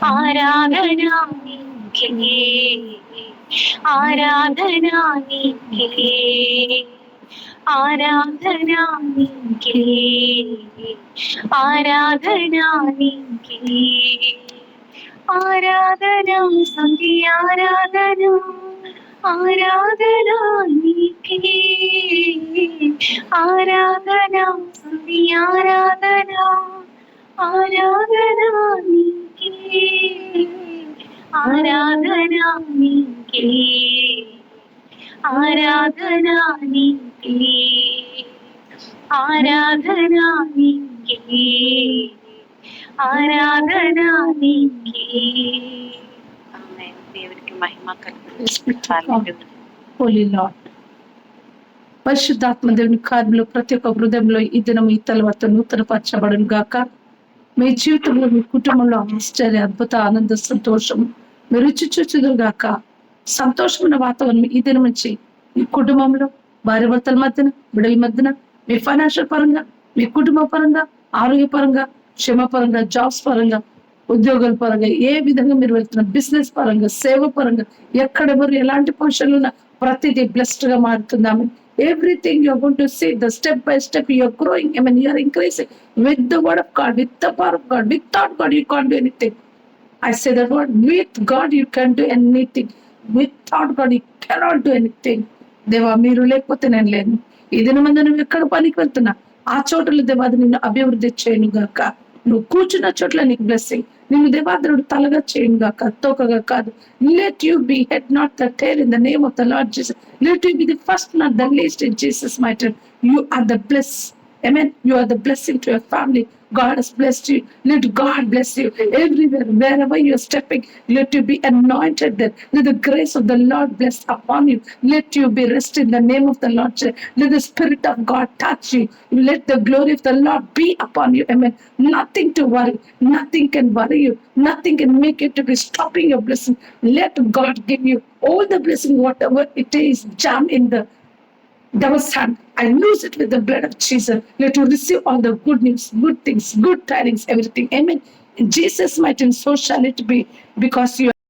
ఆరాధనా నీకే, ఆరాధనా నీకే, ఆరాధనా నీకే, ఆరాధనా నీకే, ఆరాధనా స్తుతి ఆరాధనా, ఆరాధనా నీకే, ఆరాధనా స్తుతి ఆరాధనా, ఆరాధనా నీకే, ఆరాధనా నీకే, ఆరాధనా నీకే, ఆరాధనా నీకే, ఆరాధనా నీకే. ఆమేన్. దేవునికి మహిమ కలుగును. హోలీ లార్డ్, పరిశుద్ధాత్మ దేవుని కార్యంలో ప్రతి ఒక్క హృదయంలో ఈ దినం ఈ తలవత నూతనపరచబడును గాక. మీ జీవితంలో, మీ కుటుంబంలో ఆశ్చర్య, అద్భుత, ఆనంద, సంతోషం మీరు రుచి చూచుదురు గాక. సంతోషమైన వాతావరణం ఈ దినం నుంచి మీ కుటుంబంలో, భార్య భర్తల మధ్యన, బిడ్డల మధ్యన, మీ ఫైనాన్షియల్ పరంగా, మీ కుటుంబ పరంగా, ఆరోగ్య పరంగా, క్షేమ పరంగా, జాబ్స్ పరంగా, ఉద్యోగాల పరంగా, ఏ విధంగా మీరు వెళ్తున్న బిజినెస్ పరంగా, సేవ పరంగా, ఎక్కడెవరు ఎలాంటి పొజిషన్లు ఉన్నా ప్రతిదీ బ్లెస్డ్ గా మారుతుందాము. Everything you're going to see, the step by step you're growing, I mean you're increasing with the word of God, with the power of God. Without God you can't do anything. I say that word, with God you can do anything. Without God you cannot do anything. దేవా మీరు లేకపోతే నేను లేను. ఈ దినమందు నువ్వు ఎక్కడ పనికి వెళ్తున్నా ఆ చోటలో దేవాది నిన్ను అభివృద్ధి చేయను గాక. నువ్వు కూర్చున్న చోట్ల నీకు బ్లెస్సింగ్. నిన్ను దేవాదుడు తలగా చేయను గాక, తోకగా కాదు. Let you be head, not the tail, in the name of the Lord Jesus. Let you be the first, not the least, in Jesus' mighty name. You are the bliss. Amen. You are the blessing to your family. God has blessed you. Let God bless you everywhere, wherever you are stepping. Let you be anointed there. Let the grace of the Lord bless upon you. Let you be rest in the name of the Lord. Let the Spirit of God touch you. Let the glory of the Lord be upon you. Amen. Nothing to worry. Nothing can worry you. Nothing can make you to be stopping your blessing. Let God give you all the blessing, whatever it is, jam in the devil's hand. I lose it with the blood of Jesus. Let you receive all the good news, good things, good tidings, everything. Amen. In Jesus' mighty name, so shall it be, because you